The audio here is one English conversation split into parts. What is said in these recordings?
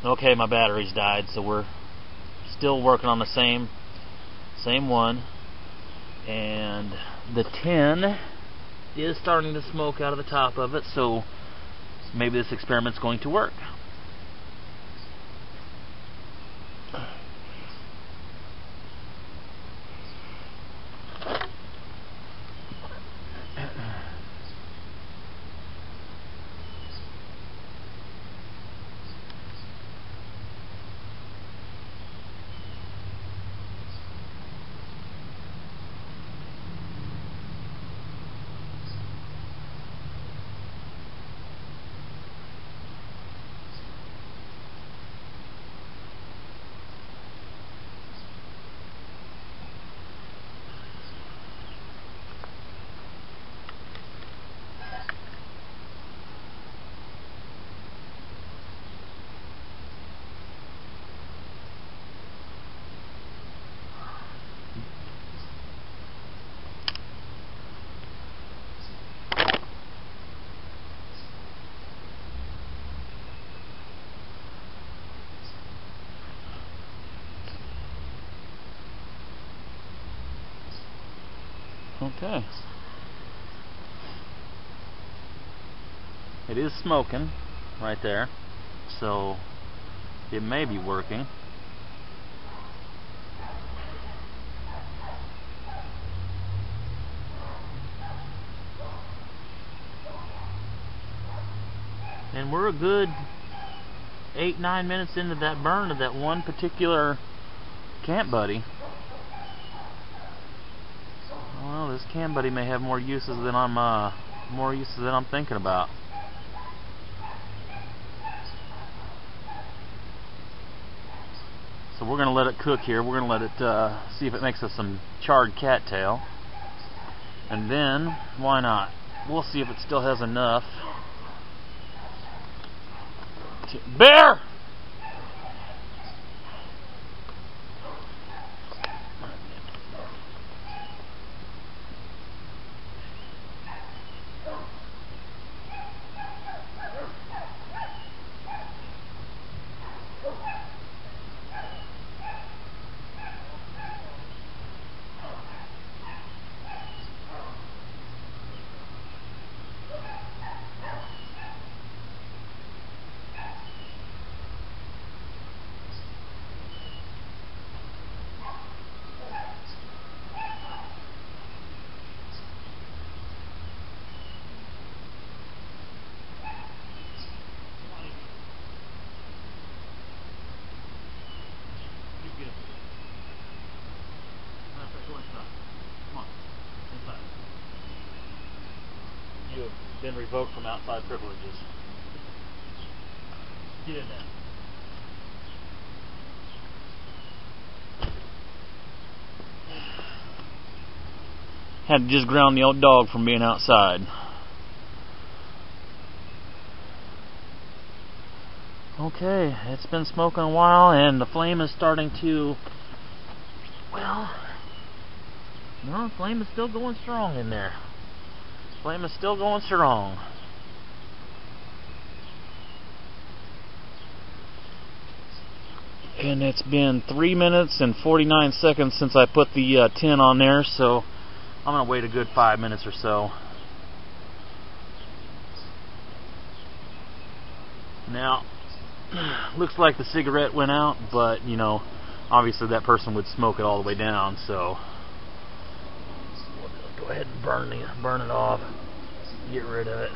Okay, my batteries died, so we're still working on the same one, and the tin is starting to smoke out of the top of it, so maybe this experiment's going to work. Okay. It is smoking right there, so it may be working. And we're a good 8-9 minutes into that burn of that one particular camp buddy. Well, this camp buddy may have more uses than I'm thinking about. So we're going to let it cook here. We're going to let it see if it makes us some charred cattail. And then, why not? We'll see if it still has enough. Bear! You've been revoked from outside privileges. Get in there. Had to just ground the old dog from being outside. Okay, it's been smoking a while, and the flame is starting to, well, no, the flame is still going strong in there. Flame is still going strong. And it's been 3 minutes and 49 seconds since I put the tin on there, so I'm going to wait a good 5 minutes or so. Now, looks like the cigarette went out, but, you know, obviously that person would smoke it all the way down, so we'll go ahead and burn it off, get rid of it.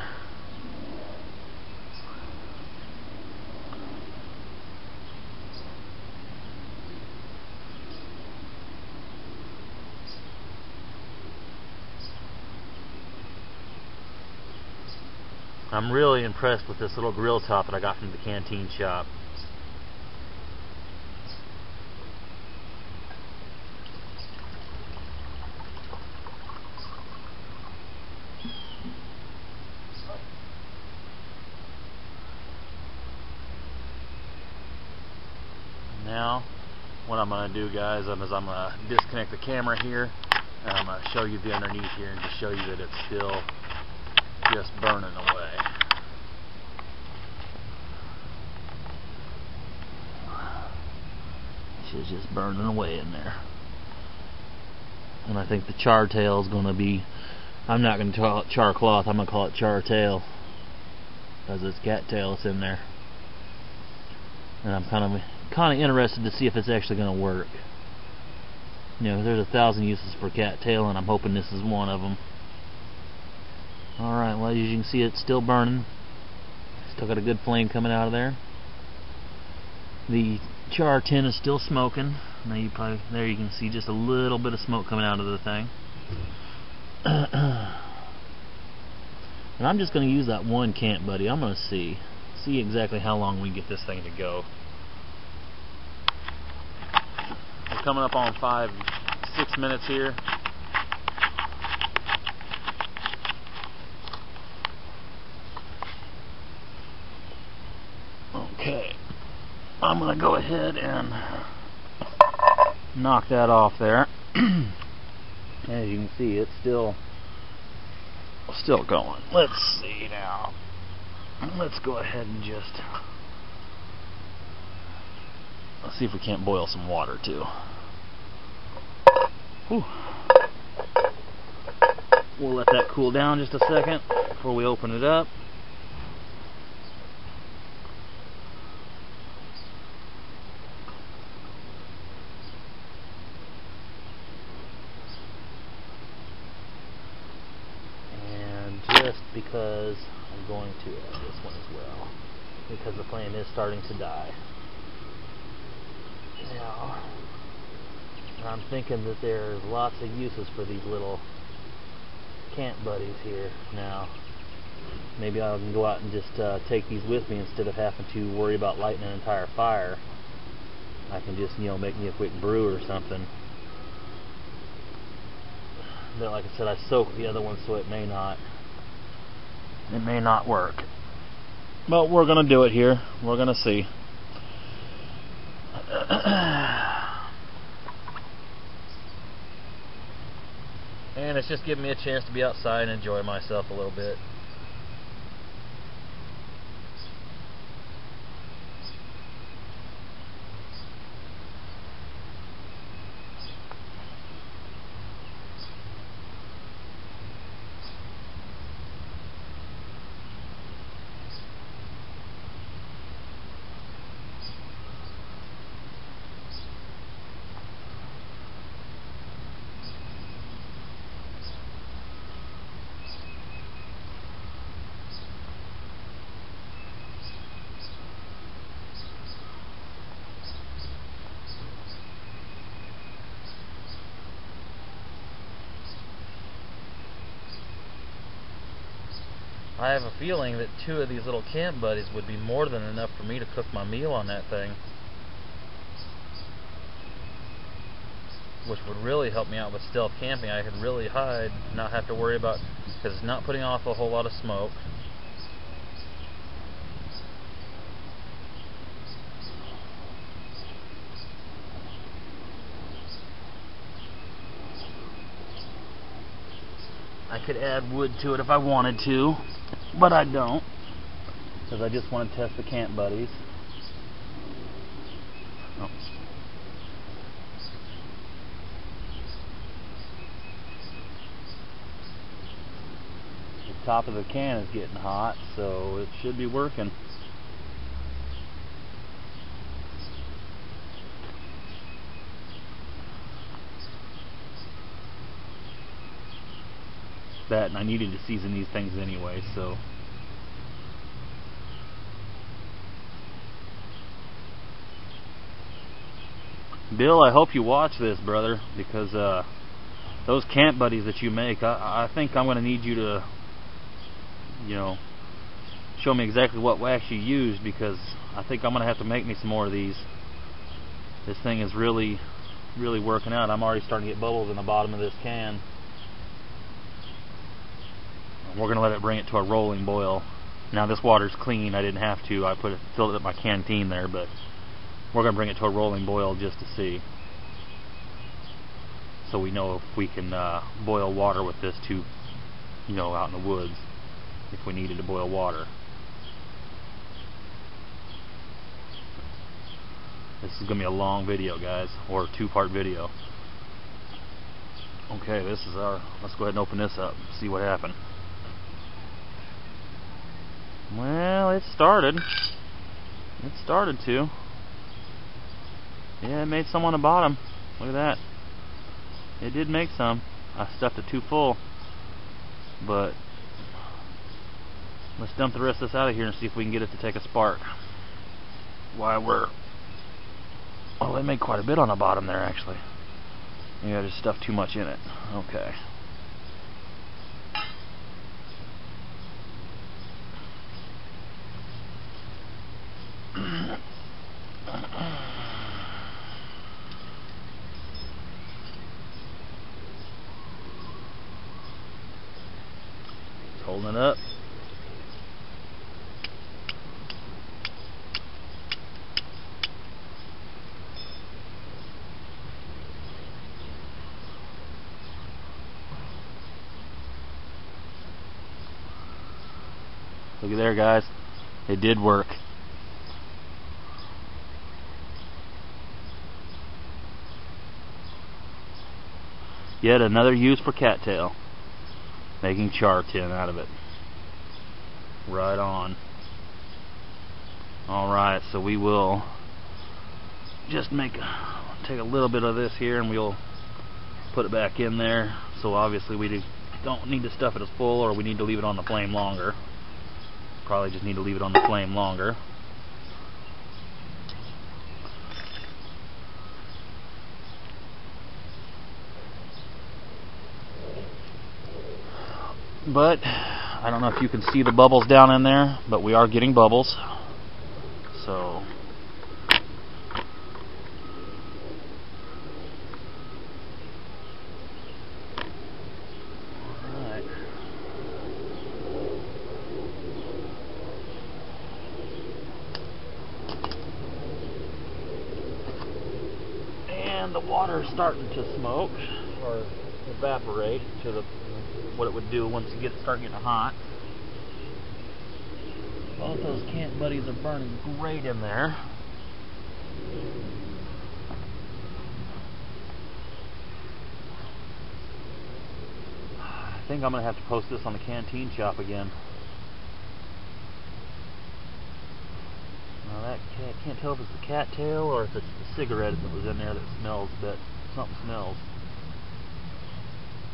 I'm really impressed with this little grill top that I got from the canteen shop. Now, what I'm going to do, guys, is I'm going to disconnect the camera here, and I'm going to show you the underneath here and just show you that it's still just burning away. ash is just burning away in there. And I think the char tail is going to be, I'm not going to call it char cloth, I'm going to call it char tail, because it's cattail that's in there. And I'm kind of interested to see if it's actually going to work. You know, there's 1,000 uses for cattail, and I'm hoping this is one of them. Alright, well, as you can see, it's still burning. Still got a good flame coming out of there. The char tin is still smoking. Now there you can see just a little bit of smoke coming out of the thing. And I'm just going to use that one camp buddy. I'm going to see exactly how long we can get this thing to go. We're coming up on 5-6 minutes here. Okay, I'm going to go ahead and knock that off there. As you can see, it's still going. Let's see now. Let's go ahead and let's see if we can't boil some water too. Whew. We'll let that cool down just a second before we open it up. Just because I'm going to add this one as well, because the flame is starting to die. Now, I'm thinking that there's lots of uses for these little camp buddies here. Now, maybe I can go out and just take these with me instead of having to worry about lighting an entire fire. I can just, you know, make me a quick brew or something. But like I said, I soaked the other one, so it may not work. But we're going to do it here. We're going to see. And it's just giving me a chance to be outside and enjoy myself a little bit. I have a feeling that 2 of these little camp buddies would be more than enough for me to cook my meal on that thing, which would really help me out with stealth camping. I could really hide, not have to worry about, because it's not putting off a whole lot of smoke. I could add wood to it if I wanted to, but I don't, because I just want to test the camp buddies. Oh. The top of the can is getting hot, so it should be working. That, and I needed to season these things anyway, so Bill, I hope you watch this, brother, because those camp buddies that you make, I think I'm going to need you to, you know, show me exactly what wax you use, because I think I'm going to have to make me some more of these. This thing is really working out. I'm already starting to get bubbles in the bottom of this can. We're going to let it bring it to a rolling boil. Now this water's clean. I didn't have to. I filled it up my canteen there, but we're going to bring it to a rolling boil just to see, so we know if we can boil water with this too, you know, out in the woods, if we needed to boil water. This is going to be a long video, guys, or a two-part video. Okay, this is let's go ahead and open this up and see what happened. Well, it started. It started to. Yeah, it made some on the bottom. Look at that. It did make some. I stuffed it too full. But let's dump the rest of this out of here and see if we can get it to take a spark. Well, it made quite a bit on the bottom there, actually. Yeah, I just stuffed too much in it. Okay. It's holding it up. Look at there, guys. It did work. Yet another use for cattail. Making char tin out of it. Right on. Alright, so we will just take a little bit of this here and we'll put it back in there. So obviously we don't need to stuff it as full, or we need to leave it on the flame longer. Probably just need to leave it on the flame longer. But I don't know if you can see the bubbles down in there, but we are getting bubbles. So alright. And the water is starting to smoke or evaporate to what it would do once you start getting hot. Both those camp buddies are burning great in there. I think I'm going to have to post this on the canteen shop again. Now I can't tell if it's the cattail or if it's the cigarette that was in there that smells, but something smells.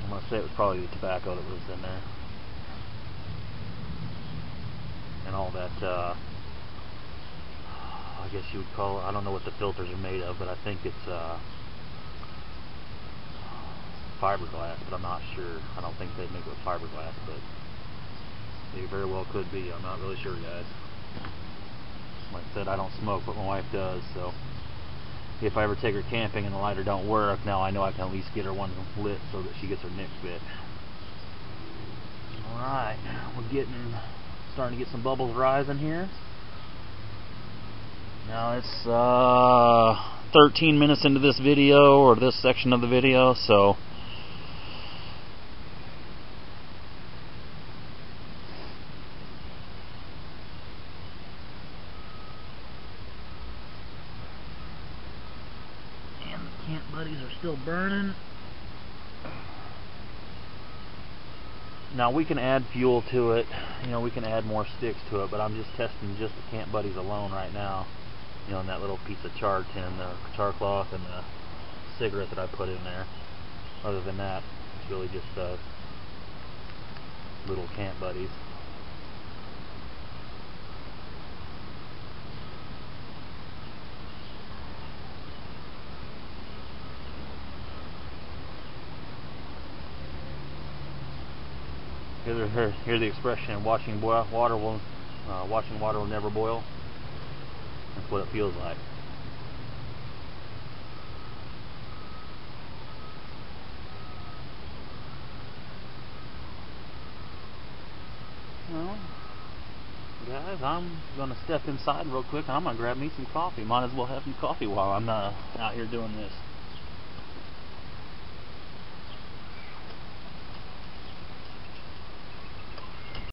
I'm going to say it was probably the tobacco that was in there. And all that, I guess you would call it, I don't know what the filters are made of, but I think it's fiberglass, but I'm not sure. I don't think they make it with fiberglass, but they very well could be. I'm not really sure, guys. Like I said, I don't smoke, but my wife does, so if I ever take her camping and the lighter don't work, now I know I can at least get her one lit so that she gets her nicks bit. Alright, we're starting to get some bubbles rising here. Now it's 13 minutes into this video, or this section of the video, so camp buddies are still burning. Now we can add fuel to it, we can add more sticks to it, but I'm just testing just the camp buddies alone right now. In that little piece of char tin, the char cloth, and the cigarette that I put in there. Other than that, it's really just little camp buddies. Hear the expression, watching water will never boil. That's what it feels like. Well, guys, I'm going to step inside real quick and I'm going to grab me some coffee. Might as well have some coffee while I'm out here doing this.